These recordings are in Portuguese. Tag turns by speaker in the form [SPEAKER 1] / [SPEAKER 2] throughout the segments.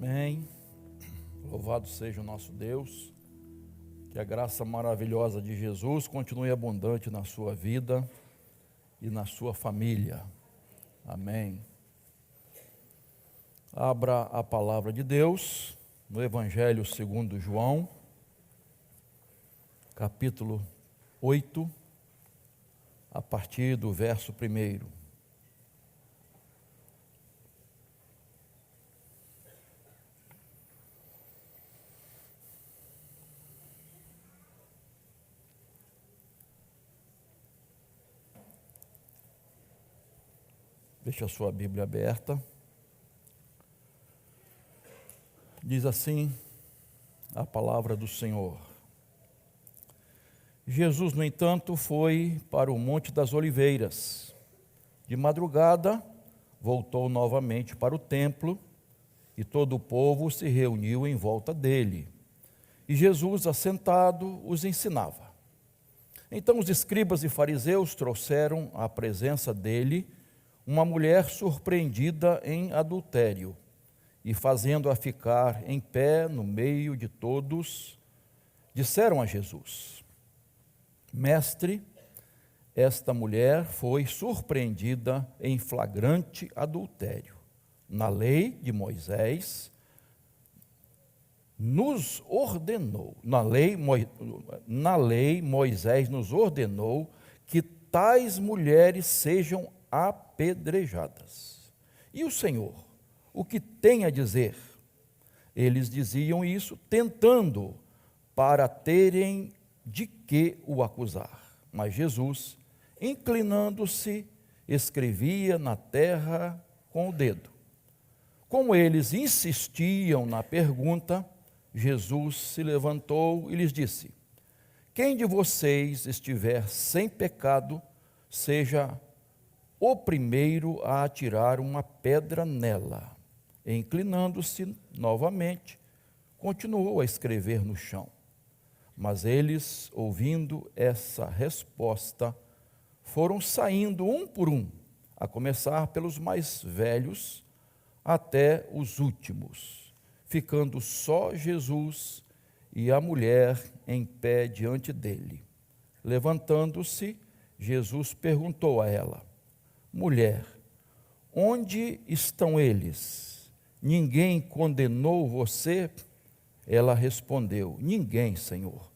[SPEAKER 1] Amém. Louvado seja o nosso Deus. Que a graça maravilhosa de Jesus continue abundante na sua vida e na sua família. Amém. Abra a palavra de Deus no Evangelho segundo João, capítulo 8, a partir do verso 1. Deixa a sua Bíblia aberta. Diz assim a palavra do Senhor. Jesus, no entanto, foi para o Monte das Oliveiras. De madrugada, voltou novamente para o templo e todo o povo se reuniu em volta dele. E Jesus, assentado, os ensinava. Então os escribas e fariseus trouxeram à presença dele uma mulher surpreendida em adultério, e fazendo-a ficar em pé no meio de todos, disseram a Jesus: Mestre, esta mulher foi surpreendida em flagrante adultério. Na lei de Moisés, nos ordenou, na lei Moisés nos ordenou que tais mulheres sejam apedrejadas. E o Senhor, o que tem a dizer? Eles diziam isso tentando para terem de que o acusar. Mas Jesus, inclinando-se, escrevia na terra com o dedo. Como eles insistiam na pergunta, Jesus se levantou e lhes disse: Quem de vocês estiver sem pecado, seja o primeiro a atirar uma pedra nela. E, inclinando-se novamente, continuou a escrever no chão. Mas eles, ouvindo essa resposta, foram saindo um por um, a começar pelos mais velhos até os últimos, ficando só Jesus e a mulher em pé diante dele. Levantando-se, Jesus perguntou a ela: Mulher, onde estão eles? Ninguém condenou você? Ela respondeu: Ninguém, Senhor.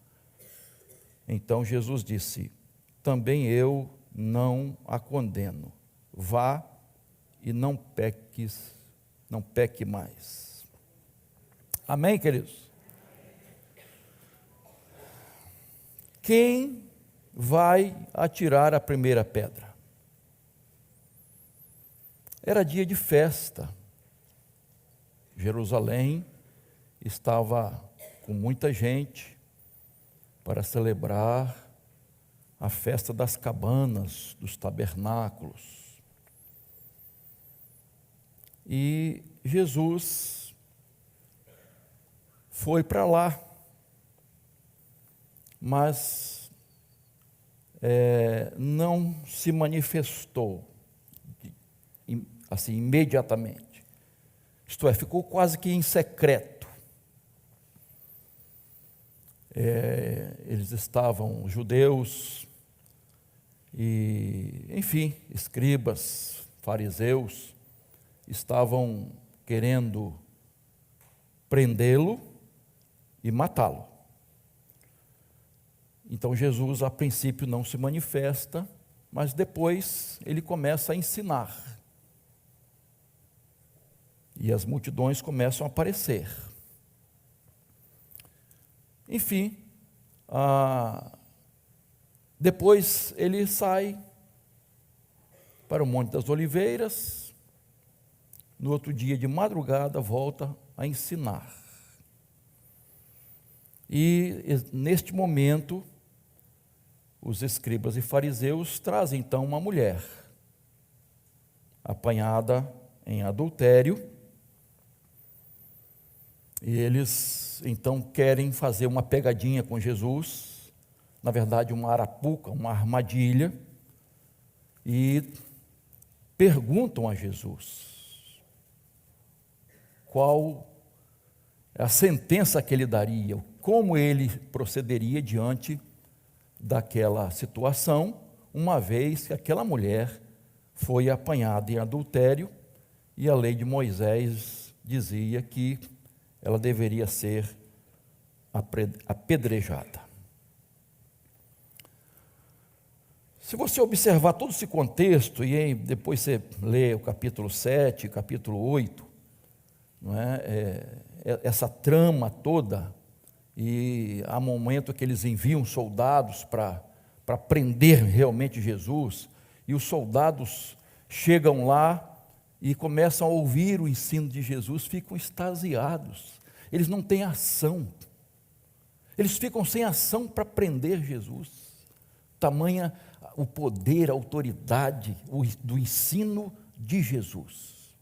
[SPEAKER 1] Então Jesus disse: Também eu não a condeno. Vá e não peque mais. Amém, queridos? Quem vai atirar a primeira pedra? Era dia de festa. Jerusalém estava com muita gente para celebrar a festa das cabanas, dos tabernáculos. E Jesus foi para lá, mas não se manifestou assim imediatamente. Isto é, ficou quase que em secreto. Eles estavam judeus e, enfim, escribas, fariseus, estavam querendo prendê-lo e matá-lo. Então Jesus, a princípio, não se manifesta, mas depois ele começa a ensinar. E as multidões começam a aparecer. Enfim, depois ele sai para o Monte das Oliveiras. No outro dia de madrugada volta a ensinar. E neste momento, os escribas e fariseus trazem então uma mulher apanhada em adultério. E eles então querem fazer uma pegadinha com Jesus, na verdade uma arapuca, uma armadilha, e perguntam a Jesus qual a sentença que ele daria, como ele procederia diante daquela situação, uma vez que aquela mulher foi apanhada em adultério e a lei de Moisés dizia que ela deveria ser apedrejada. Se você observar todo esse contexto, e depois você lê o capítulo 7, capítulo 8, não é? Essa trama toda, e há momento que eles enviam soldados para prender realmente Jesus, e os soldados chegam lá e começam a ouvir o ensino de Jesus, ficam extasiados, eles não têm ação, eles ficam sem ação para prender Jesus, tamanha o poder, a autoridade do ensino de Jesus.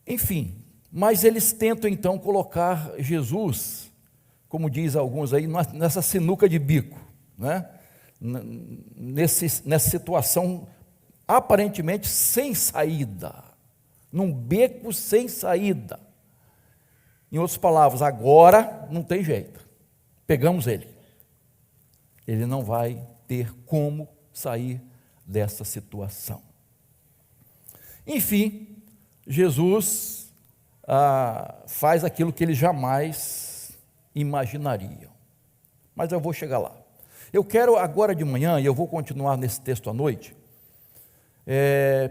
[SPEAKER 1] Enfim, mas eles tentam então colocar Jesus, como diz alguns aí, nessa sinuca de bico, né? Nessa situação aparentemente sem saída, num beco sem saída. Em outras palavras, agora não tem jeito, pegamos ele. Ele não vai ter como sair dessa situação. Enfim, Jesus faz aquilo que eles jamais imaginariam. Mas eu vou chegar lá. Eu quero agora de manhã, e eu vou continuar nesse texto à noite,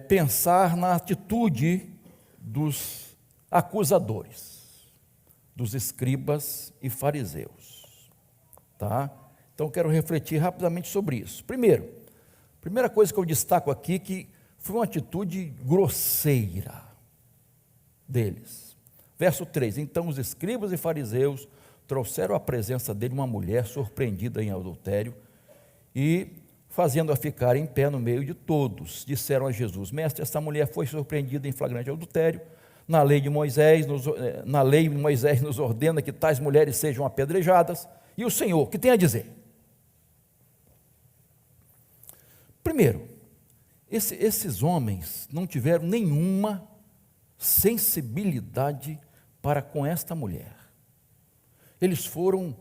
[SPEAKER 1] pensar na atitude dos acusadores, dos escribas e fariseus. Tá? Então, eu quero refletir rapidamente sobre isso. Primeiro, primeira coisa que eu destaco aqui, que foi uma atitude grosseira deles. Verso 3, então os escribas e fariseus trouxeram à presença dele uma mulher surpreendida em adultério e, fazendo-a ficar em pé no meio de todos, disseram a Jesus: Mestre, esta mulher foi surpreendida em flagrante adultério. Na lei de Moisés nos ordena que tais mulheres sejam apedrejadas. E o Senhor, o que tem a dizer? Primeiro, esses homens não tiveram nenhuma sensibilidade para com esta mulher. Eles foram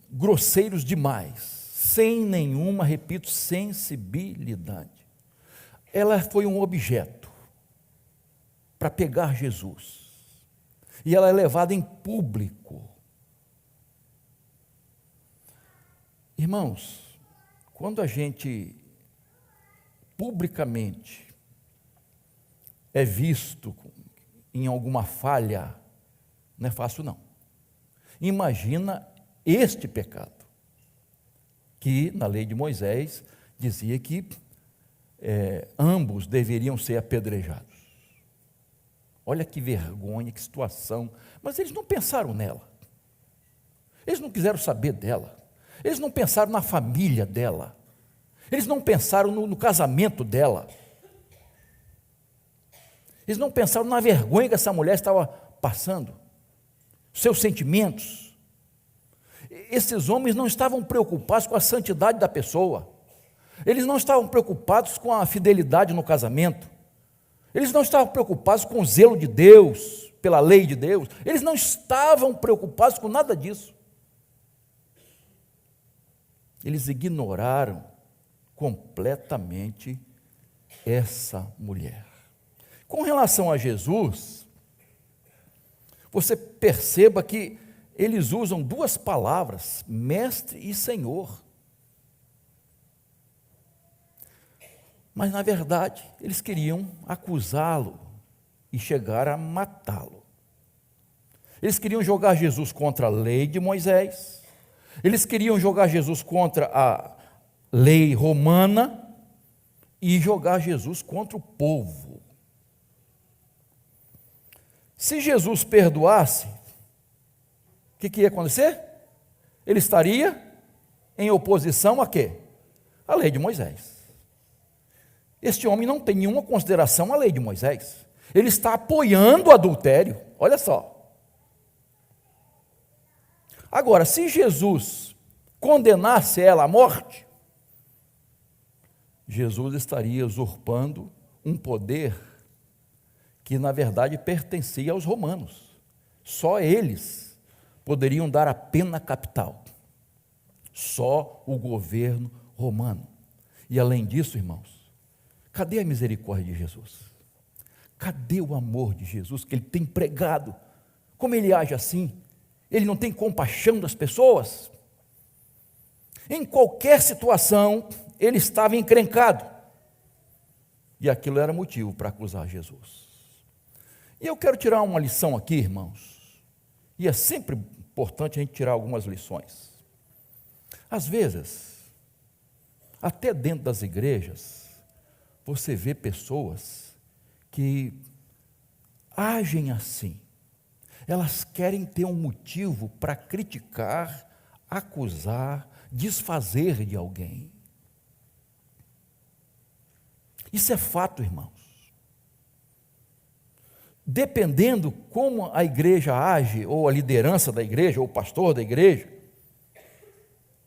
[SPEAKER 1] grosseiros demais, sem nenhuma, repito, sensibilidade. Ela foi um objeto para pegar Jesus, e ela é levada em público. Irmãos, quando a gente publicamente é visto em alguma falha, não é fácil não. Imagina este pecado, que na lei de Moisés dizia que ambos deveriam ser apedrejados. Olha que vergonha, que situação. Mas eles não pensaram nela, eles não quiseram saber dela, eles não pensaram na família dela, eles não pensaram no casamento dela, eles não pensaram na vergonha que essa mulher estava passando, seus sentimentos. Esses homens não estavam preocupados com a santidade da pessoa, eles não estavam preocupados com a fidelidade no casamento, eles não estavam preocupados com o zelo de Deus, pela lei de Deus, eles não estavam preocupados com nada disso. Eles ignoraram completamente essa mulher. Com relação a Jesus, você perceba que eles usam duas palavras, mestre e senhor. Mas, na verdade, eles queriam acusá-lo e chegar a matá-lo. Eles queriam jogar Jesus contra a lei de Moisés, eles queriam jogar Jesus contra a lei romana e jogar Jesus contra o povo. Se Jesus perdoasse, o que ia acontecer? Ele estaria em oposição a quê? A lei de Moisés. Este homem não tem nenhuma consideração à lei de Moisés. Ele está apoiando o adultério. Olha só. Agora, se Jesus condenasse ela à morte, Jesus estaria usurpando um poder que na verdade pertencia aos romanos. Só eles poderiam dar a pena capital. Só o governo romano. E além disso, irmãos, cadê a misericórdia de Jesus? Cadê o amor de Jesus que ele tem pregado? Como ele age assim? Ele não tem compaixão das pessoas? Em qualquer situação, ele estava encrencado. E aquilo era motivo para acusar Jesus. E eu quero tirar uma lição aqui, irmãos. E é sempre importante a gente tirar algumas lições. Às vezes, até dentro das igrejas, você vê pessoas que agem assim. Elas querem ter um motivo para criticar, acusar, desfazer de alguém. Isso é fato, irmãos. Dependendo como a igreja age, ou a liderança da igreja, ou o pastor da igreja,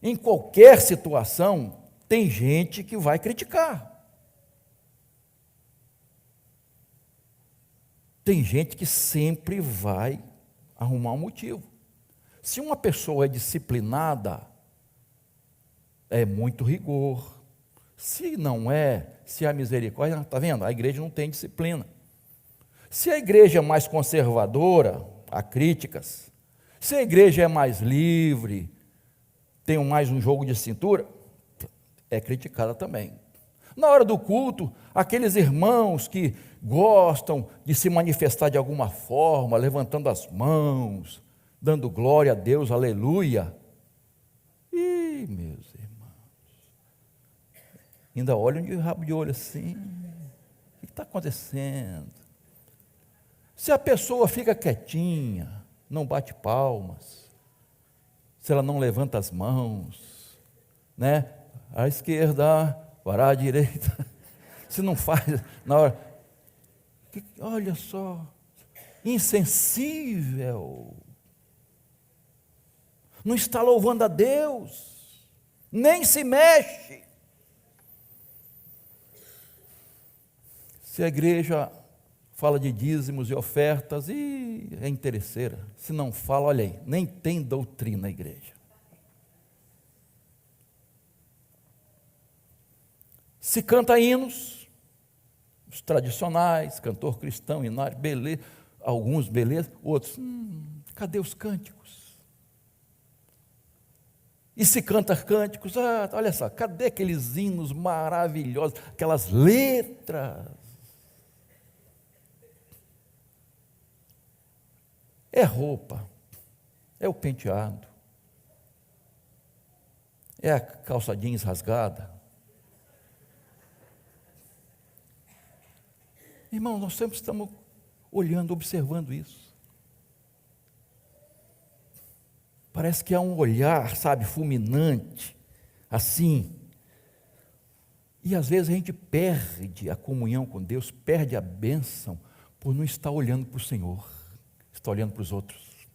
[SPEAKER 1] em qualquer situação, tem gente que vai criticar. Tem gente que sempre vai arrumar um motivo. Se uma pessoa é disciplinada, é muito rigor. Se não é, se há misericórdia, está vendo? A igreja não tem disciplina. Se a igreja é mais conservadora, há críticas. Se a igreja é mais livre, tem mais um jogo de cintura, é criticada também. Na hora do culto, aqueles irmãos que gostam de se manifestar de alguma forma, levantando as mãos, dando glória a Deus, aleluia. Ih, meus irmãos, ainda olham de rabo de olho assim, o que está acontecendo? Se a pessoa fica quietinha, não bate palmas, se ela não levanta as mãos, né? À esquerda, para a direita, se não faz na hora, olha só, insensível, não está louvando a Deus, nem se mexe. Se a igreja fala de dízimos e ofertas, e é interesseira. Se não fala, olha aí, nem tem doutrina a igreja. Se canta hinos, os tradicionais, cantor cristão, hinário, beleza, alguns beleza, outros, cadê os cânticos? E se canta cânticos, olha só, cadê aqueles hinos maravilhosos, aquelas letras? É roupa, é o penteado, é a calça jeans rasgada. Irmão, nós sempre estamos olhando, observando isso. Parece que há um olhar, sabe, fulminante, assim. E às vezes a gente perde a comunhão com Deus, perde a bênção, por não estar olhando para o Senhor, está olhando para os outros.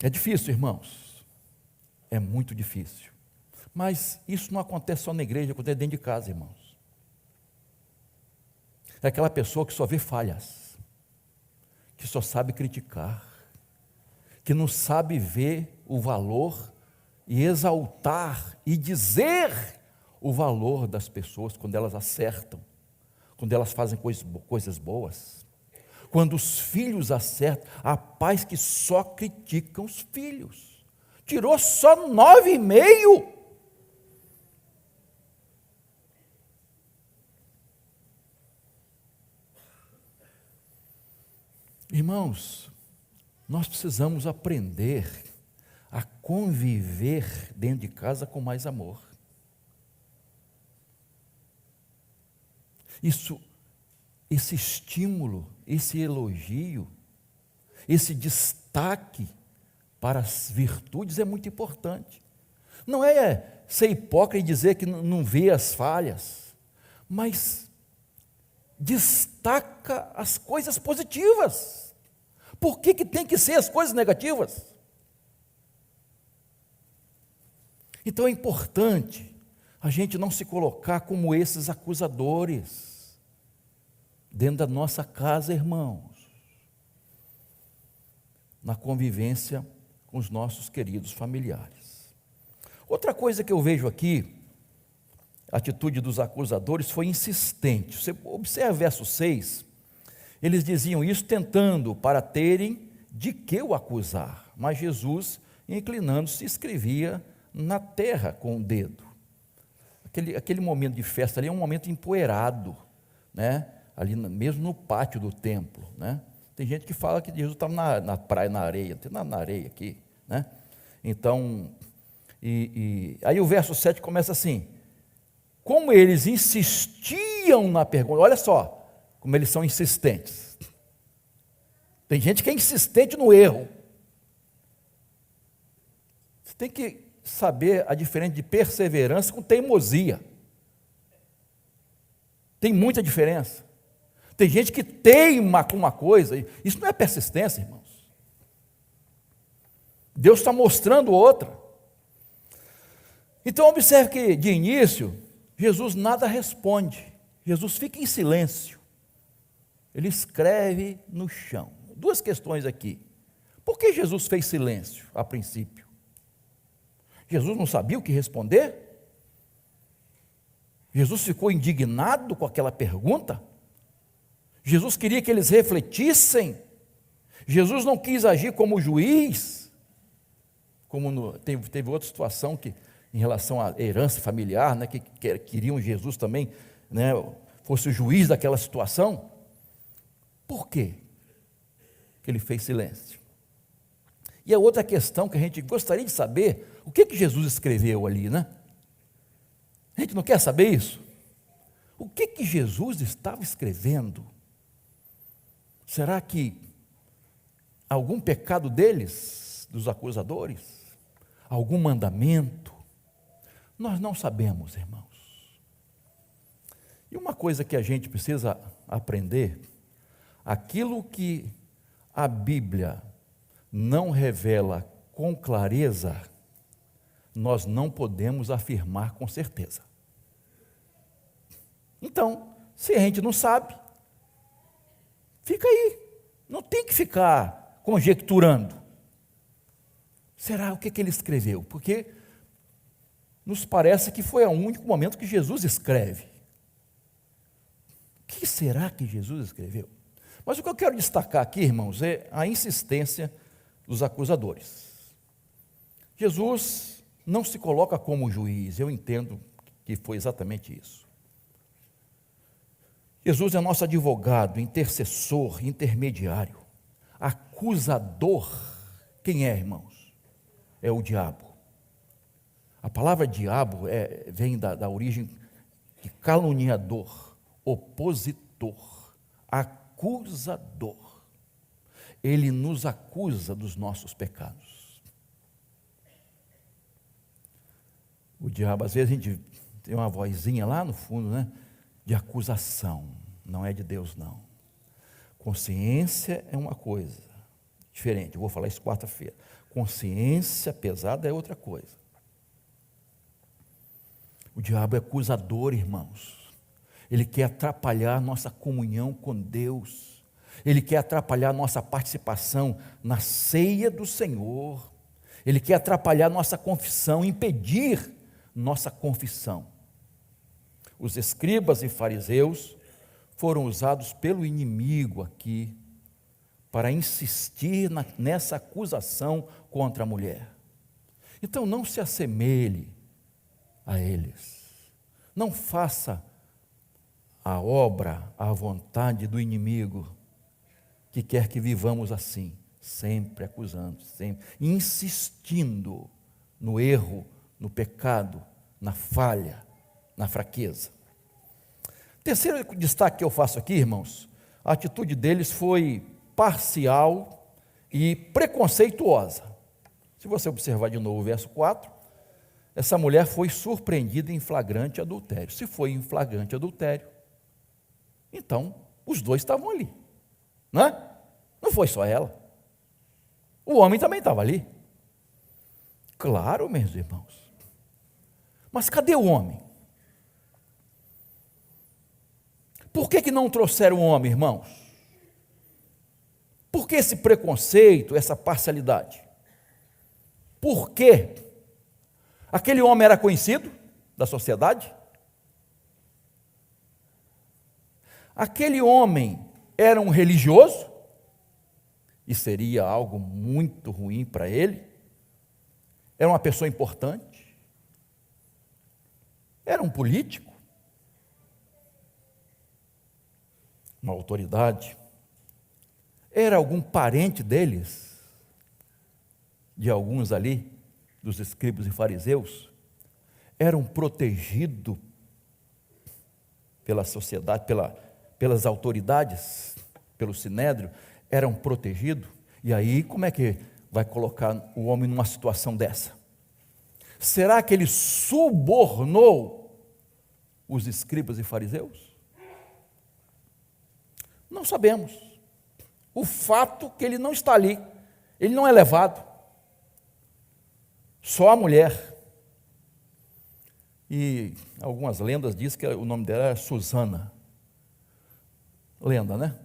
[SPEAKER 1] É difícil, irmãos, é muito difícil. Mas isso não acontece só na igreja, acontece dentro de casa, irmãos. É aquela pessoa que só vê falhas, que só sabe criticar, que não sabe ver o valor e exaltar e dizer o valor das pessoas quando elas acertam, quando elas fazem coisas boas. Quando os filhos acertam, há pais que só criticam os filhos. Tirou só 9,5. Irmãos, nós precisamos aprender a conviver dentro de casa com mais amor. Esse estímulo, esse elogio, esse destaque para as virtudes é muito importante. Não é ser hipócrita e dizer que não vê as falhas, mas destaca as coisas positivas. Por que tem que ser as coisas negativas? Então é importante a gente não se colocar como esses acusadores dentro da nossa casa, irmãos, na convivência com os nossos queridos familiares. Outra coisa que eu vejo aqui, a atitude dos acusadores foi insistente. Você observa o verso 6, eles diziam isso tentando para terem de que o acusar, mas Jesus, inclinando-se, escrevia na terra com o dedo. Aquele momento de festa ali é um momento empoeirado, né? Ali mesmo no pátio do templo, né? Tem gente que fala que Jesus estava na praia, na areia, tem na areia aqui, né? Então, aí o verso 7 começa assim: como eles insistiam na pergunta, olha só, como eles são insistentes. Tem gente que é insistente no erro. Você tem que saber a diferença de perseverança com teimosia. Tem muita diferença. Tem gente que teima com uma coisa, isso não é persistência, irmãos. Deus está mostrando outra. Então observe que de início, Jesus nada responde, Jesus fica em silêncio, ele escreve no chão. Duas questões aqui: por que Jesus fez silêncio a princípio? Jesus não sabia o que responder? Jesus ficou indignado com aquela pergunta? Jesus queria que eles refletissem? Jesus não quis agir como juiz? Teve outra situação que, em relação à herança familiar, né, que queriam Jesus também, né, fosse o juiz daquela situação. Por quê que ele fez silêncio? E a outra questão que a gente gostaria de saber, o que Jesus escreveu ali, né? A gente não quer saber isso? O que Jesus estava escrevendo? Será que algum pecado deles, dos acusadores? Algum mandamento? Nós não sabemos, irmãos. E uma coisa que a gente precisa aprender: aquilo que a Bíblia não revela com clareza, nós não podemos afirmar com certeza. Então, se a gente não sabe, fica aí, não tem que ficar conjecturando. Será o que ele escreveu? Porque nos parece que foi o único momento que Jesus escreve. O que será que Jesus escreveu? Mas o que eu quero destacar aqui, irmãos, é a insistência dos acusadores. Jesus não se coloca como juiz, eu entendo que foi exatamente isso. Jesus é nosso advogado, intercessor, intermediário. Acusador, quem é, irmãos? É o diabo. A palavra diabo vem da origem de caluniador, opositor, acusador. Ele nos acusa dos nossos pecados. O diabo, às vezes a gente tem uma vozinha lá no fundo, né, de acusação. Não é de Deus, não. Consciência é uma coisa diferente, eu vou falar isso quarta-feira. Consciência pesada é outra coisa. O diabo é acusador, irmãos. Ele quer atrapalhar a nossa comunhão com Deus. Ele quer atrapalhar a nossa participação na ceia do Senhor. Ele quer atrapalhar a nossa confissão, impedir nossa confissão. Os escribas e fariseus foram usados pelo inimigo aqui para insistir nessa acusação contra a mulher. Então não se assemelhe a eles. Não faça a obra, a vontade do inimigo, que quer que vivamos assim, sempre acusando, sempre insistindo no erro, no pecado, na falha, na fraqueza. Terceiro destaque que eu faço aqui, irmãos, a atitude deles foi parcial e preconceituosa. Se você observar de novo o verso 4, essa mulher foi surpreendida em flagrante adultério. Se foi em flagrante adultério, então os dois estavam ali, não é? Não foi só ela. O homem também estava ali. Claro, meus irmãos. Mas cadê o homem? Por que não trouxeram o homem, irmãos? Por que esse preconceito, essa parcialidade? Por quê? Aquele homem era conhecido da sociedade? Aquele homem era um religioso? E seria algo muito ruim para ele? Era uma pessoa importante? Era um político? Uma autoridade? Era algum parente deles? De alguns ali, dos escribas e fariseus? Era um protegido pela sociedade, pelas autoridades, pelo sinédrio? Era um protegido? E aí, como é que vai colocar o homem numa situação dessa? Será que ele subornou os escribas e fariseus? Não sabemos. O fato é que ele não está ali, ele não é levado. Só a mulher. E algumas lendas dizem que o nome dela era Susana. Lenda, né?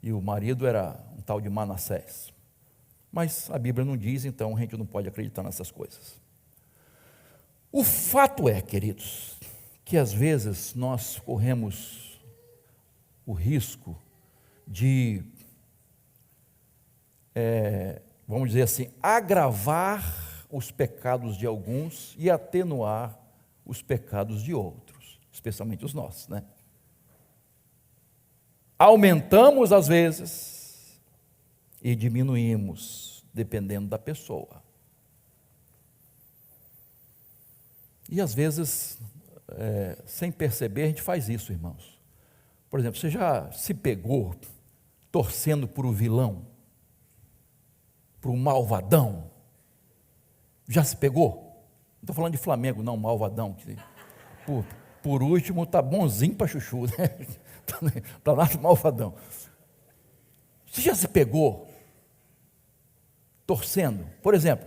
[SPEAKER 1] E o marido era um tal de Manassés. Mas a Bíblia não diz, então a gente não pode acreditar nessas coisas. O fato é, queridos, que às vezes nós corremos o risco de, vamos dizer assim, agravar os pecados de alguns e atenuar os pecados de outros, especialmente os nossos, né? Aumentamos às vezes e diminuímos, dependendo da pessoa. E às vezes, sem perceber, a gente faz isso, irmãos. Por exemplo, você já se pegou torcendo por um vilão, por um malvadão? Já se pegou? Não estou falando de Flamengo, não, malvadão. Que, por último, está bonzinho para chuchu, né? Está lá no malvadão. Você já se pegou torcendo? Por exemplo,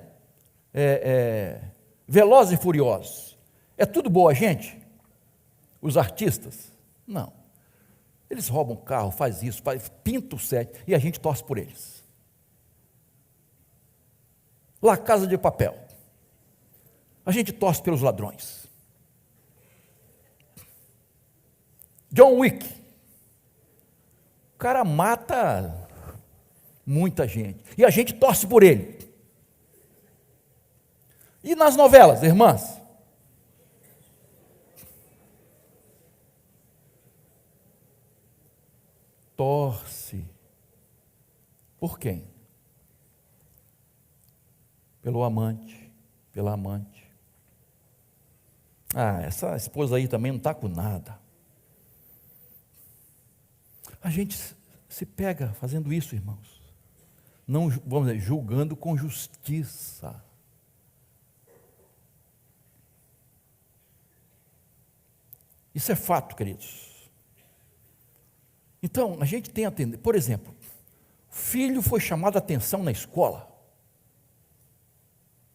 [SPEAKER 1] Velozes e Furiosos. É tudo boa gente? Os artistas? Não. Eles roubam carro, faz isso, pinta o set, e a gente torce por eles. La Casa de Papel. A gente torce pelos ladrões. John Wick. O cara mata muita gente. E a gente torce por ele. E nas novelas, irmãs? Torce. Por quem? Pelo amante, pela amante. Ah, essa esposa aí também não está com nada. A gente se pega fazendo isso, irmãos. Não, vamos dizer, julgando com justiça. Isso é fato, queridos. Então, a gente tem a tendência, por exemplo, o filho foi chamado a atenção na escola.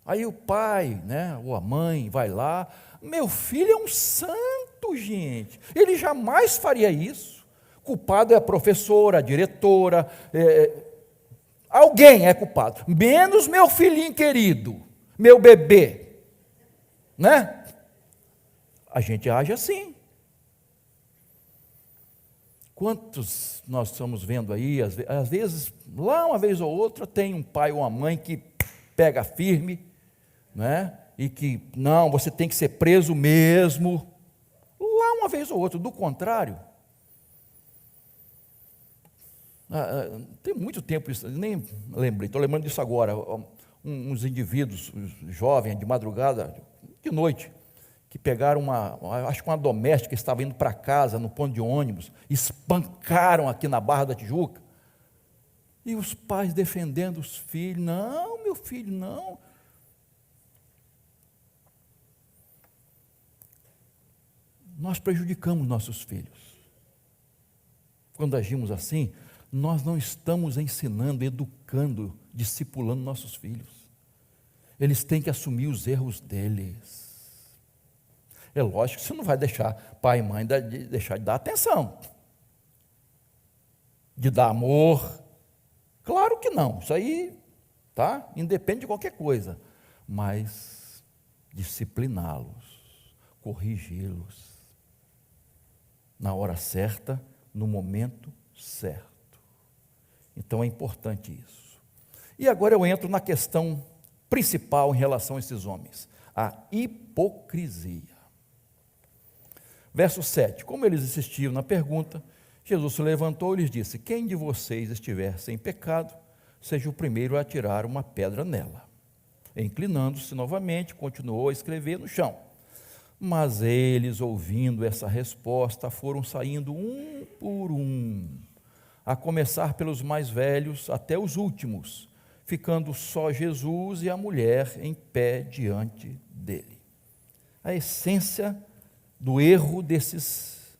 [SPEAKER 1] Aí o pai, né, ou a mãe vai lá, meu filho é um santo, gente. Ele jamais faria isso. Culpado é a professora, a diretora, alguém é culpado, menos meu filhinho querido, meu bebê, né? A gente age assim. Quantos nós estamos vendo aí, às vezes, lá uma vez ou outra, tem um pai ou uma mãe que pega firme, né? E que, não, você tem que ser preso mesmo, lá uma vez ou outra. Do contrário, tem muito tempo isso, nem lembrei, estou lembrando disso agora, uns indivíduos jovens, de madrugada, de noite, que pegaram acho que uma doméstica que estava indo para casa, no ponto de ônibus, espancaram aqui na Barra da Tijuca, e os pais defendendo os filhos, não, meu filho, não. Nós prejudicamos nossos filhos. Quando agimos assim, nós não estamos ensinando, educando, discipulando nossos filhos. Eles têm que assumir os erros deles. É lógico que você não vai deixar pai e mãe deixar de dar atenção. de dar amor. Claro que não, isso aí, tá? Independe de qualquer coisa, mas discipliná-los, corrigi-los, na hora certa, no momento certo. Então é importante isso. E agora eu entro na questão principal em relação a esses homens, a hipocrisia. Verso 7, como eles insistiam na pergunta, Jesus se levantou e lhes disse: quem de vocês estiver sem pecado, seja o primeiro a atirar uma pedra nela. Inclinando-se novamente, continuou a escrever no chão. Mas eles, ouvindo essa resposta, foram saindo um por um, a começar pelos mais velhos até os últimos, ficando só Jesus e a mulher em pé diante dele. A essência do erro desses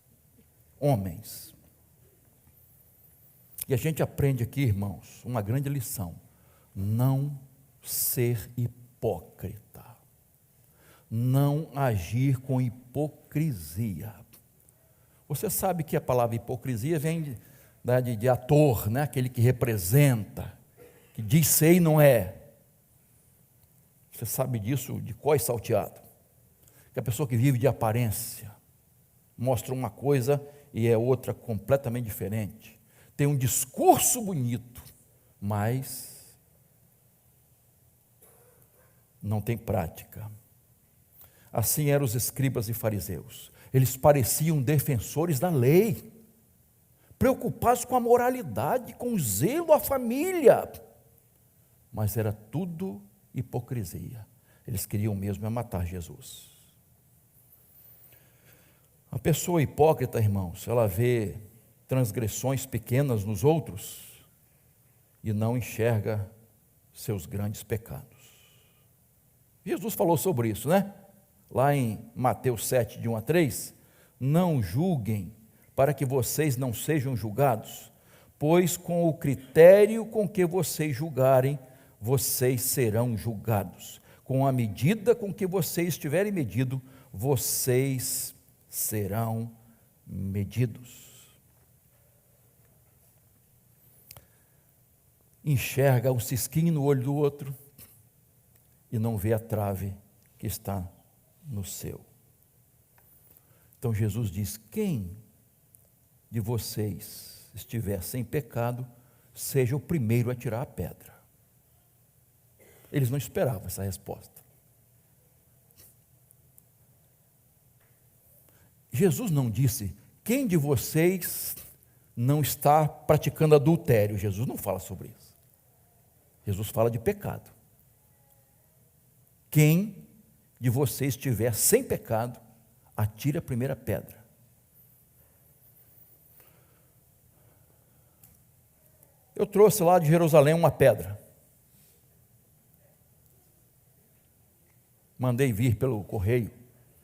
[SPEAKER 1] homens. E a gente aprende aqui, irmãos, uma grande lição: não ser hipócrita, não agir com hipocrisia. Você sabe que a palavra hipocrisia vem de ator, né? Aquele que representa, que diz ser e não é. Você sabe disso de cós salteado. Que a pessoa que vive de aparência, mostra uma coisa e é outra completamente diferente. Tem um discurso bonito, mas não tem prática. Assim eram os escribas e fariseus. Eles pareciam defensores da lei, preocupados com a moralidade, com o zelo à família, mas era tudo hipocrisia. Eles queriam mesmo matar Jesus. A pessoa hipócrita, irmãos, ela vê transgressões pequenas nos outros e não enxerga seus grandes pecados. Jesus falou sobre isso, né? Lá em Mateus 7, de 1 a 3, não julguem para que vocês não sejam julgados, pois com o critério com que vocês julgarem, vocês serão julgados. Com a medida com que vocês tiverem medido, vocês serão medidos. Enxerga um cisquinho no olho do outro e não vê a trave que está no seu. Então Jesus diz: quem de vocês estiver sem pecado, seja o primeiro a tirar a pedra. Eles não esperavam essa resposta. Jesus não disse: quem de vocês não está praticando adultério? Jesus não fala sobre isso. Jesus fala de pecado. Quem de vocês estiver sem pecado, atire a primeira pedra. Eu trouxe lá de Jerusalém uma pedra. Mandei vir pelo correio,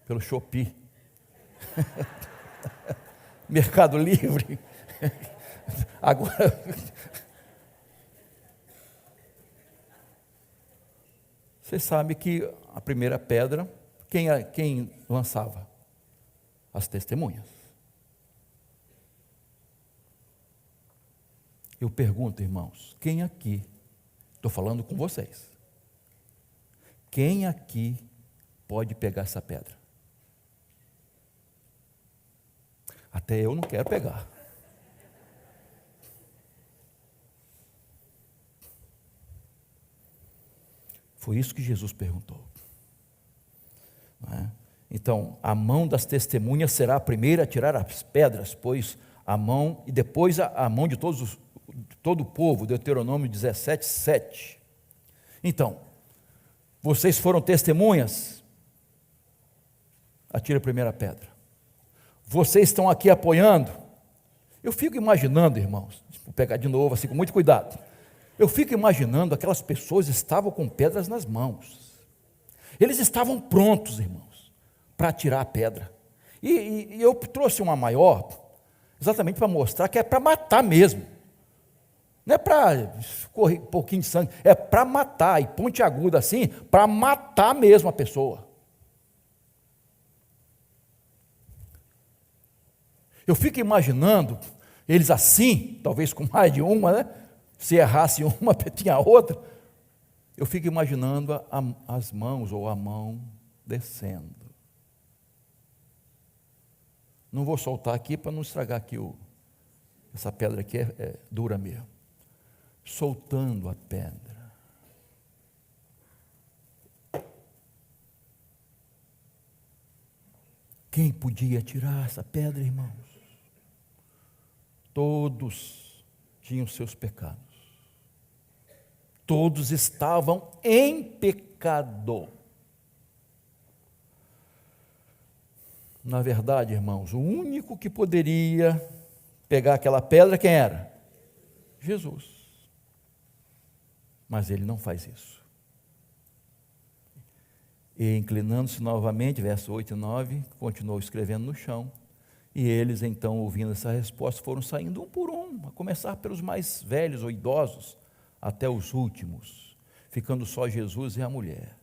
[SPEAKER 1] pelo Shopee. Mercado Livre. Agora, você sabe que a primeira pedra, quem lançava? As testemunhas. Eu pergunto, irmãos, quem aqui, estou falando com vocês, quem aqui pode pegar essa pedra? Até eu não quero pegar. Foi isso que Jesus perguntou. Não é? Então, a mão das testemunhas será a primeira a tirar as pedras, pois a mão, e depois a mão de todo o povo, Deuteronômio 17, 7. Então, vocês foram testemunhas? Atire a primeira pedra. Vocês estão aqui apoiando? Eu fico imaginando, irmãos, vou pegar de novo assim com muito cuidado. Eu fico imaginando aquelas pessoas estavam com pedras nas mãos. Eles estavam prontos, irmãos, para atirar a pedra. E eu trouxe uma maior, exatamente para mostrar que é para matar mesmo. Não é para correr um pouquinho de sangue, é para matar, e ponte aguda assim, para matar mesmo a pessoa. Eu fico imaginando, Eles assim, talvez com mais de uma, né? Se errasse uma, tinha outra. Eu fico imaginando as mãos ou a mão descendo. Não vou soltar aqui para não estragar aqui essa pedra aqui é dura mesmo. Soltando a pedra. Quem podia tirar essa pedra, irmãos? Todos tinham seus pecados. Todos estavam em pecado. Na verdade, irmãos, o único que poderia pegar aquela pedra, quem era? Jesus. Mas ele não faz isso. E inclinando-se novamente, verso 8 e 9, continuou escrevendo no chão. E eles, então, ouvindo essa resposta, foram saindo um por um, a começar pelos mais velhos ou idosos, até os últimos, ficando só Jesus e a mulher.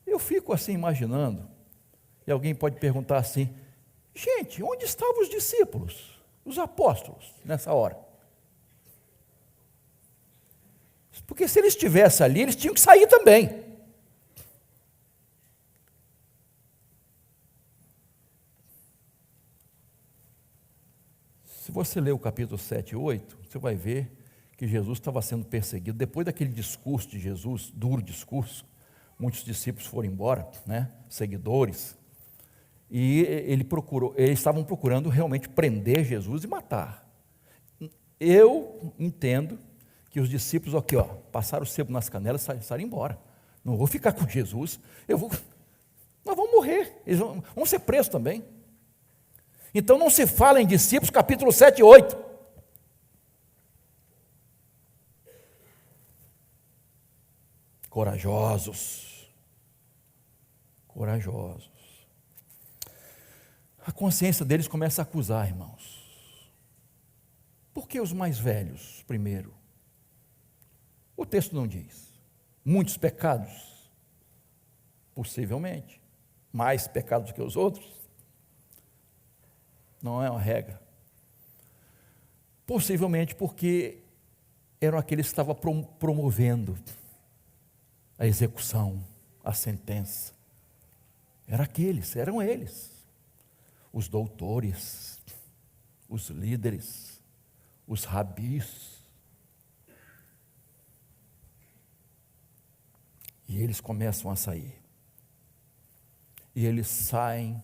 [SPEAKER 1] Eu fico assim imaginando, e alguém pode perguntar assim, gente, onde estavam os discípulos, os apóstolos, nessa hora? Porque se eles estivessem ali, eles tinham que sair também. Se você ler o capítulo 7 e 8, você vai ver que Jesus estava sendo perseguido. Depois daquele discurso de Jesus, duro discurso, muitos discípulos foram embora, né? Seguidores, e eles estavam procurando realmente prender Jesus e matar. Eu entendo que os discípulos aqui, passaram o sebo nas canelas e saíram embora. Não vou ficar com Jesus, nós vamos morrer, eles vão ser presos também. Então não se fala em discípulos, capítulo 7 e 8. Corajosos. A consciência deles começa a acusar, irmãos. Por que os mais velhos primeiro? O texto não diz. Muitos pecados? Possivelmente. Mais pecados do que os outros? Não é uma regra. Possivelmente porque eram aqueles que estavam promovendo a execução, a sentença. Eram eles. Os doutores, os líderes, os rabis. E eles começam a sair. E eles saem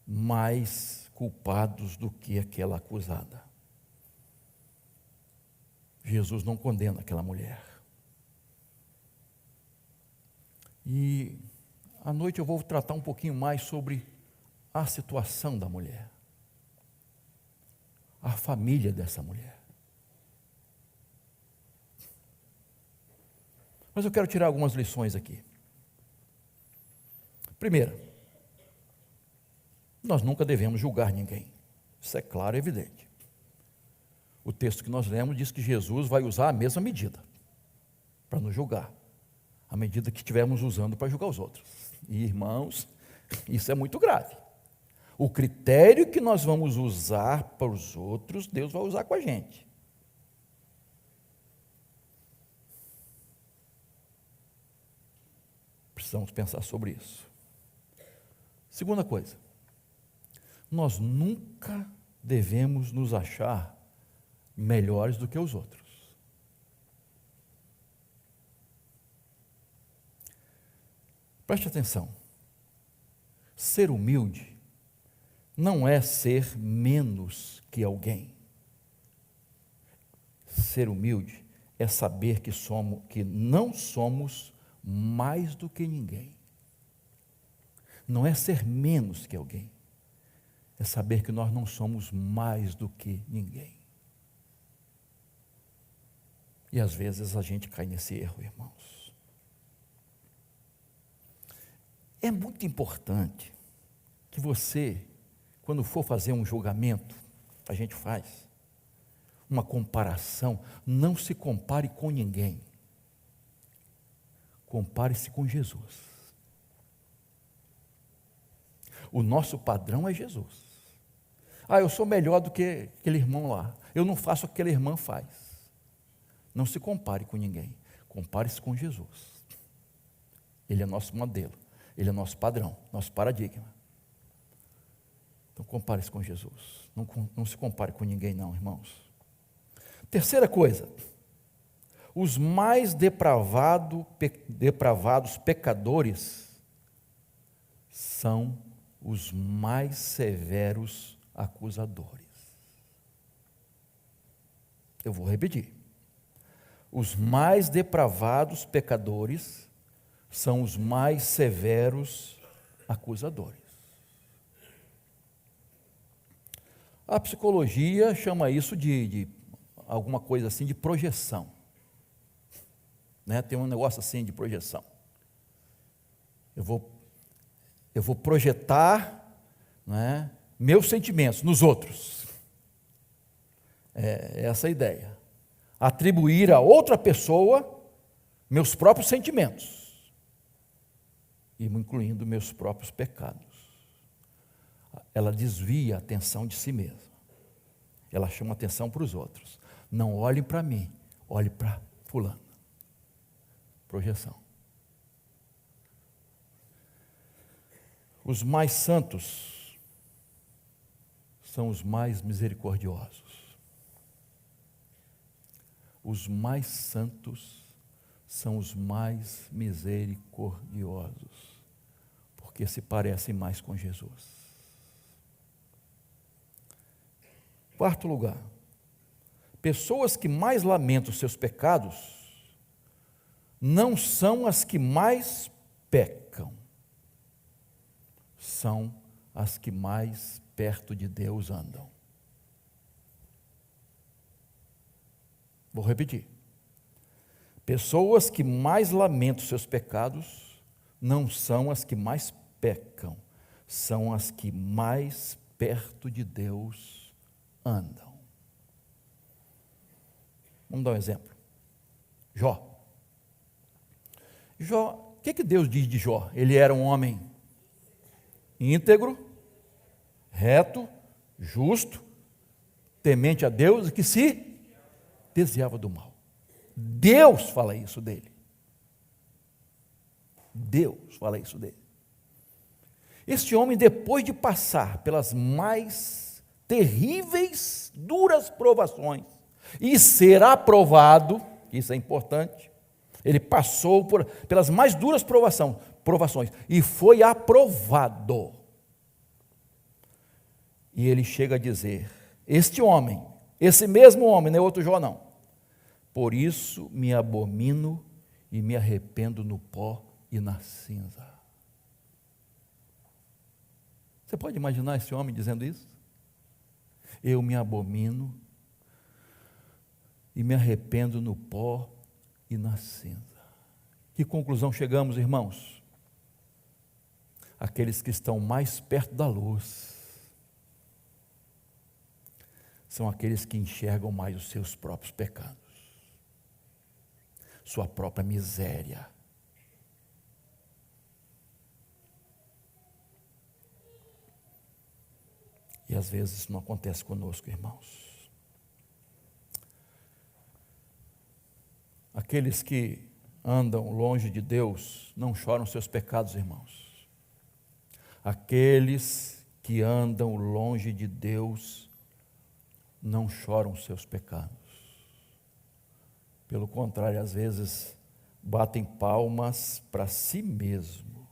[SPEAKER 1] mais culpados do que aquela acusada. Jesus não condena aquela mulher. E à noite eu vou tratar um pouquinho mais sobre a situação da mulher, a família dessa mulher. Mas eu quero tirar algumas lições aqui. Primeiro, nós nunca devemos julgar ninguém. Isso é claro e evidente. O texto que nós lemos diz que Jesus vai usar a mesma medida para nos julgar, a medida que estivermos usando para julgar os outros. E, irmãos, isso é muito grave. O critério que nós vamos usar para os outros, Deus vai usar com a gente. Precisamos pensar sobre isso. Segunda coisa, nós nunca devemos nos achar melhores do que os outros. Preste atenção. Ser humilde não é ser menos que alguém. Ser humilde é saber que não somos mais do que ninguém. Não é ser menos que alguém. É saber que nós não somos mais do que ninguém. E às vezes a gente cai nesse erro, irmãos. É muito importante que você, quando for fazer um julgamento, a gente faz uma comparação, não se compare com ninguém. Compare-se com Jesus. O nosso padrão é Jesus. eu sou melhor do que aquele irmão lá. Eu não faço o que aquela irmã faz. Não se compare com ninguém. Compare-se com Jesus. Ele é nosso modelo. Ele é nosso padrão, nosso paradigma. Então compare-se com Jesus. Não se compare com ninguém não, irmãos. Terceira coisa. Os mais depravados pecadores são os mais severos acusadores. Eu vou repetir. Os mais depravados pecadores são os mais severos acusadores. A psicologia chama isso de alguma coisa assim de projeção. Né? Tem um negócio assim de projeção. Eu vou projetar, né, meus sentimentos nos outros. É essa a ideia. Atribuir a outra pessoa meus próprios sentimentos, incluindo meus próprios pecados. Ela desvia a atenção de si mesma. Ela chama atenção para os outros. Não olhe para mim, olhe para fulano. Projeção. Os mais santos são os mais misericordiosos. Os mais santos são os mais misericordiosos, porque se parecem mais com Jesus. Quarto lugar, pessoas que mais lamentam seus pecados não são as que mais pecam, são as que mais perto de Deus andam. Vou repetir. Pessoas que mais lamentam seus pecados não são as que mais pecam, são as que mais perto de Deus andam. Vamos dar um exemplo. Jó. O que Deus diz de Jó? Ele era um homem íntegro, reto, justo, temente a Deus e que se desviava do mal. Deus fala isso dele. Deus fala isso dele. Este homem, depois de passar pelas mais terríveis, duras provações e ser aprovado, isso é importante, ele passou pelas mais duras provações e foi aprovado. E ele chega a dizer, este homem, esse mesmo homem, não é outro Jó não, por isso me abomino e me arrependo no pó e na cinza. Você pode imaginar esse homem dizendo isso? Eu me abomino e me arrependo no pó e na cinza. Que conclusão chegamos, irmãos? Aqueles que estão mais perto da luz são aqueles que enxergam mais os seus próprios pecados, sua própria miséria. E às vezes isso não acontece conosco, irmãos. Aqueles que andam longe de Deus não choram seus pecados, irmãos. Aqueles que andam longe de Deus não choram seus pecados. Pelo contrário, às vezes batem palmas para si mesmo.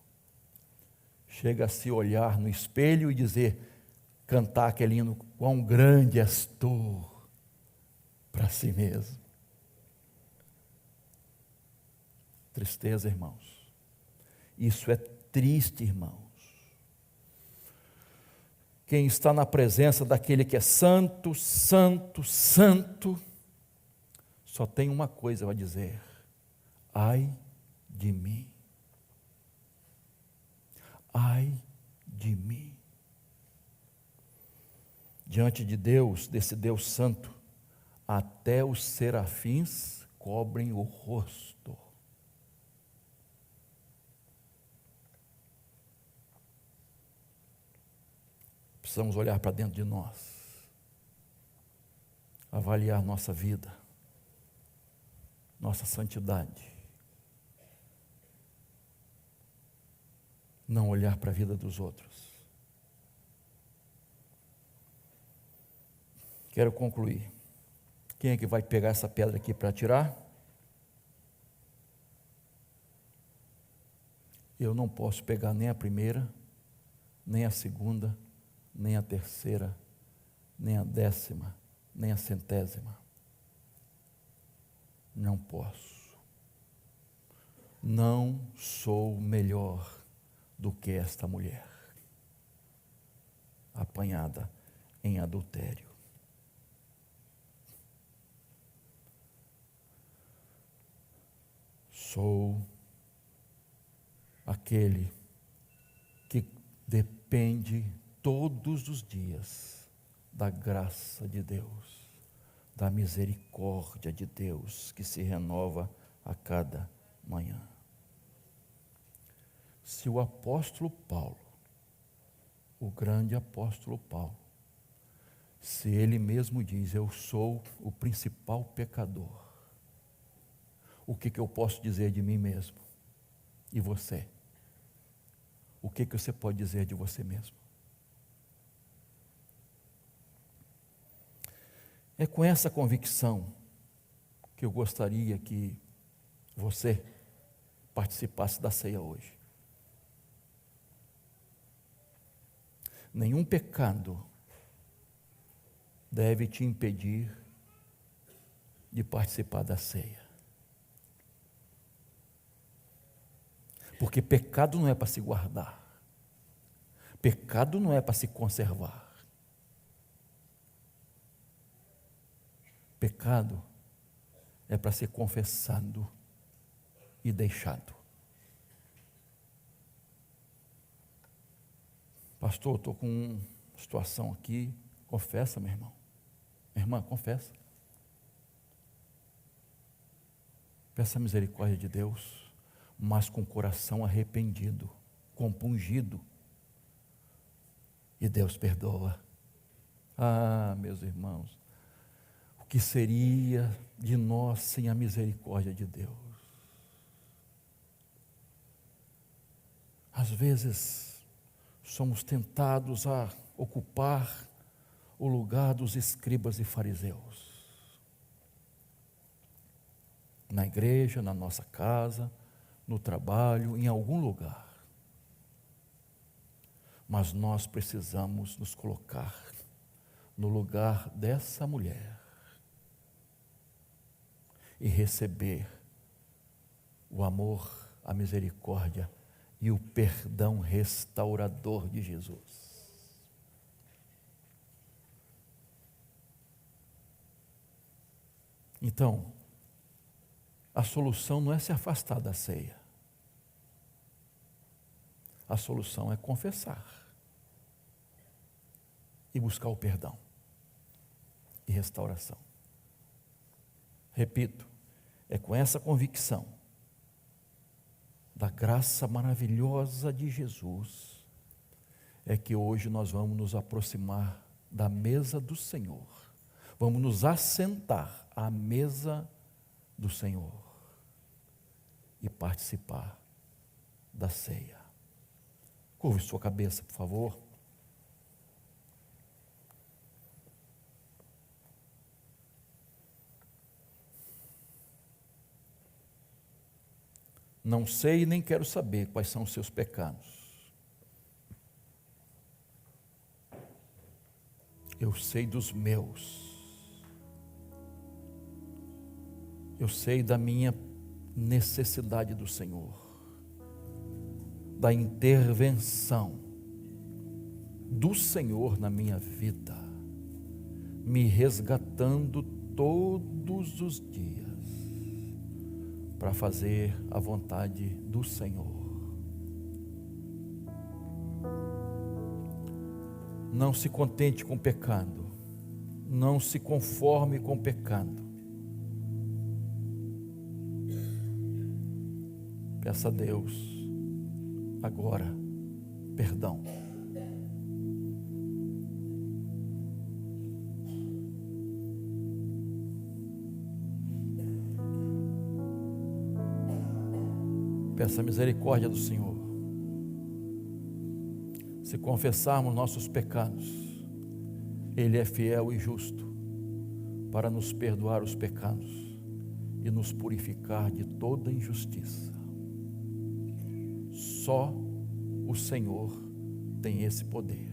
[SPEAKER 1] Chega a se olhar no espelho e dizer, cantar aquele hino, quão grande és tu, para si mesmo. Tristeza, irmãos. Isso é triste, irmãos. Quem está na presença daquele que é santo, santo, santo, só tem uma coisa a dizer: ai de mim. Ai de mim. Diante de Deus, desse Deus santo, até os serafins cobrem o rosto. Precisamos olhar para dentro de nós, avaliar nossa vida, nossa santidade. Não olhar para a vida dos outros. Quero concluir. Quem é que vai pegar essa pedra aqui para tirar? Eu não posso pegar nem a primeira, nem a segunda, nem a terceira, nem a 10ª, nem a 100ª. Não posso. Não sou melhor do que esta mulher, apanhada em adultério. Sou aquele que depende todos os dias da graça de Deus, da misericórdia de Deus que se renova a cada manhã. Se o apóstolo Paulo, o grande apóstolo Paulo, se ele mesmo diz, eu sou o principal pecador, o que eu posso dizer de mim mesmo? E você? O que você pode dizer de você mesmo? É com essa convicção que eu gostaria que você participasse da ceia hoje. Nenhum pecado deve te impedir de participar da ceia. Porque pecado não é para se guardar. Pecado não é para se conservar. Pecado é para ser confessado e deixado. Pastor, estou com uma situação aqui. Confessa, meu irmão. Minha irmã, confessa. Peça a misericórdia de Deus, mas com o coração arrependido, compungido. E Deus perdoa. Ah, meus irmãos, o que seria de nós sem a misericórdia de Deus? Às vezes, somos tentados a ocupar o lugar dos escribas e fariseus. Na igreja, na nossa casa, no trabalho, em algum lugar. Mas nós precisamos nos colocar no lugar dessa mulher e receber o amor, a misericórdia e o perdão restaurador de Jesus. Então, a solução não é se afastar da ceia. A solução é confessar e buscar o perdão e restauração. Repito, é com essa convicção da graça maravilhosa de Jesus é que hoje nós vamos nos aproximar da mesa do Senhor. Vamos nos assentar à mesa do Senhor e participar da ceia. Curve sua cabeça, por favor. Não sei e nem quero saber quais são os seus pecados. Eu sei dos meus. Eu sei da minha necessidade do Senhor, da intervenção do Senhor na minha vida, me resgatando todos os dias para fazer a vontade do Senhor. Não se contente com o pecado, não se conforme com o pecado. Peça a Deus agora perdão. Peça a misericórdia do Senhor. Se confessarmos nossos pecados, Ele é fiel e justo para nos perdoar os pecados e nos purificar de toda injustiça. Só o Senhor tem esse poder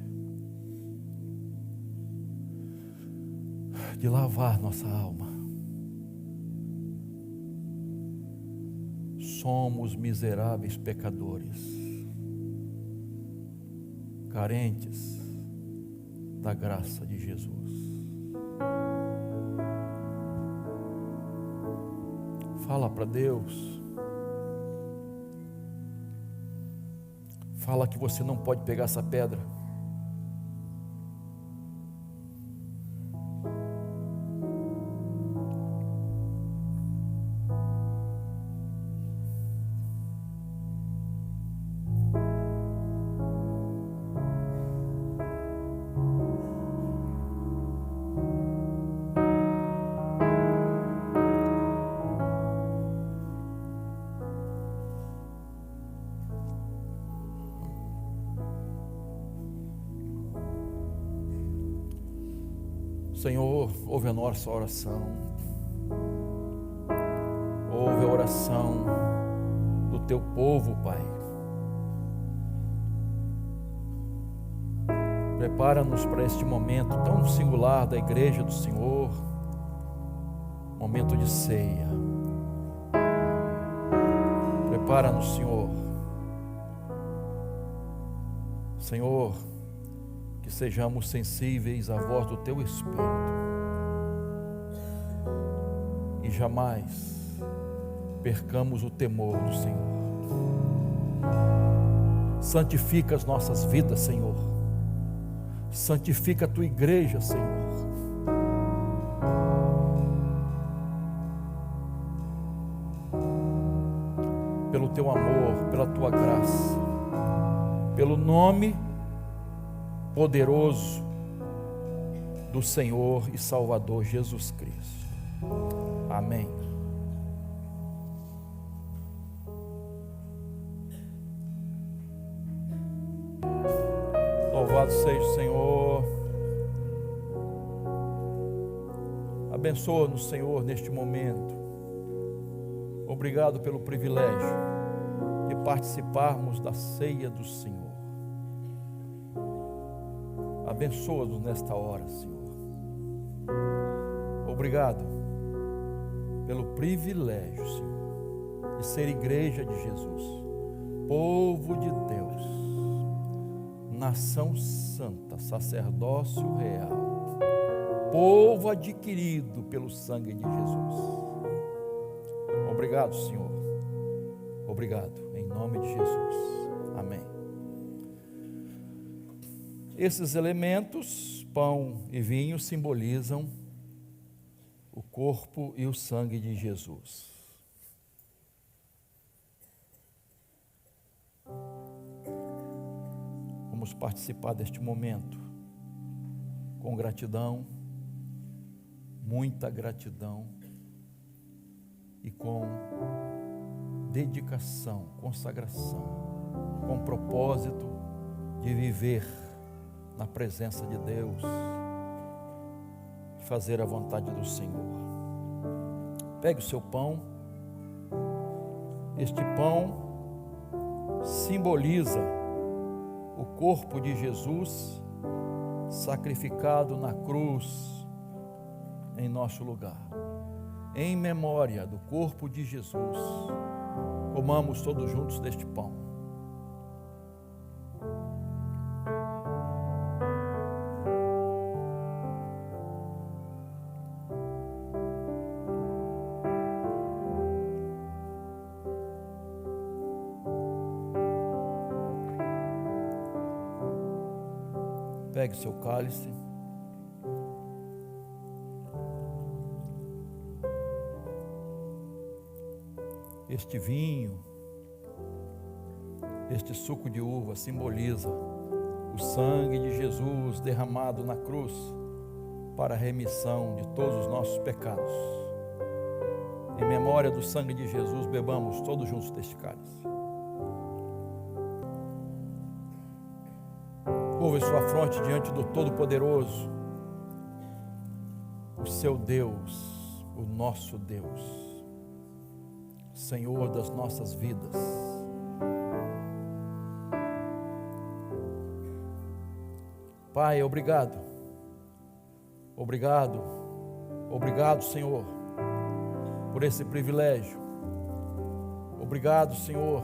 [SPEAKER 1] de lavar nossa alma. Somos miseráveis pecadores, carentes da graça de Jesus. Fala para Deus. Fala que você não pode pegar essa pedra. Senhor, ouve a nossa oração, ouve a oração do teu povo, Pai. Prepara-nos para este momento tão singular da igreja do Senhor, momento de ceia. Prepara-nos, Senhor. Senhor, que sejamos sensíveis à voz do Teu Espírito e jamais percamos o temor do Senhor. Santifica as nossas vidas, Senhor. Santifica a Tua igreja, Senhor. Pelo Teu amor, pela Tua graça, pelo nome poderoso do Senhor e Salvador Jesus Cristo. Amém. Louvado seja o Senhor. Abençoa-nos, Senhor, neste momento. Obrigado pelo privilégio de participarmos da ceia do Senhor. Abençoa-nos nesta hora, Senhor. Obrigado pelo privilégio, Senhor, de ser igreja de Jesus, povo de Deus, nação santa, sacerdócio real, povo adquirido pelo sangue de Jesus. Obrigado, Senhor. Obrigado, em nome de Jesus. Amém. Esses elementos, pão e vinho, simbolizam o corpo e o sangue de Jesus. Vamos participar deste momento com gratidão, muita gratidão e com dedicação, consagração, com propósito de viver na presença de Deus, de fazer a vontade do Senhor. Pegue o seu pão. Este pão simboliza o corpo de Jesus sacrificado na cruz em nosso lugar. Em memória do corpo de Jesus, comamos todos juntos deste pão. Pegue seu cálice. Este vinho, este suco de uva simboliza o sangue de Jesus derramado na cruz para a remissão de todos os nossos pecados. Em memória do sangue de Jesus, bebamos todos juntos deste cálice. curve sua fronte diante do Todo-Poderoso, o seu Deus, o nosso Deus, Senhor das nossas vidas. Pai, obrigado, Senhor, por esse privilégio. Obrigado, Senhor,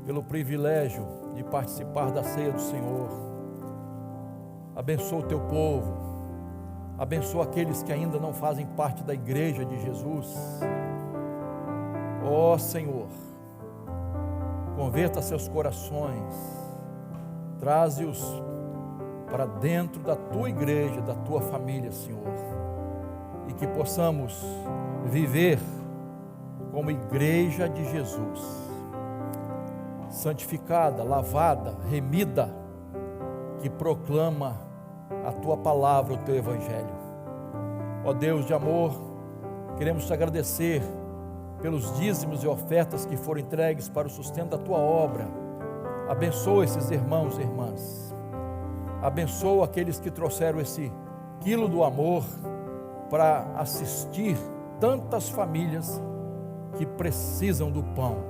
[SPEAKER 1] pelo privilégio de participar da ceia do Senhor. Abençoa o teu povo, abençoa aqueles que ainda não fazem parte da igreja de Jesus. Ó Senhor, converta seus corações, traze-os para dentro da tua igreja, da tua família, Senhor, e que possamos viver como igreja de Jesus, santificada, lavada, remida, que proclama a tua palavra, o teu evangelho. Ó Deus de amor, queremos te agradecer pelos dízimos e ofertas que foram entregues para o sustento da tua obra. Abençoa esses irmãos e irmãs, abençoa aqueles que trouxeram esse quilo do amor para assistir tantas famílias que precisam do pão.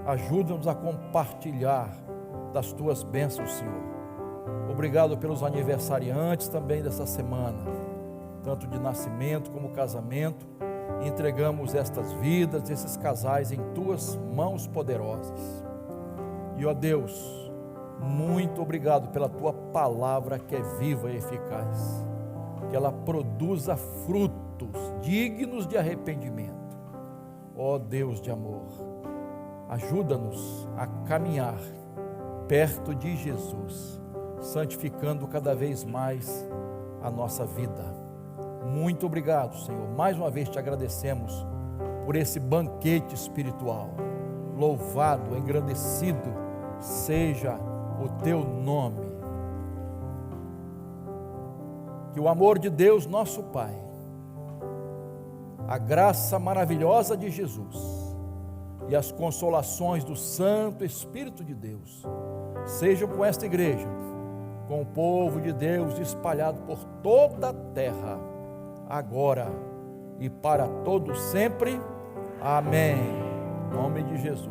[SPEAKER 1] Ajuda-nos a compartilhar das tuas bênçãos, Senhor. Obrigado pelos aniversariantes também dessa semana, tanto de nascimento como casamento. Entregamos estas vidas, esses casais em tuas mãos poderosas. E ó Deus, muito obrigado pela tua palavra que é viva e eficaz, que ela produza frutos dignos de arrependimento. Ó Deus de amor, ajuda-nos a caminhar perto de Jesus, santificando cada vez mais a nossa vida. Muito obrigado, Senhor. Mais uma vez te agradecemos por esse banquete espiritual. Louvado, engrandecido seja o teu nome. Que o amor de Deus, nosso Pai, a graça maravilhosa de Jesus e as consolações do Santo Espírito de Deus sejam com esta igreja, com o povo de Deus espalhado por toda a terra, agora e para todo sempre. Amém. Em nome de Jesus.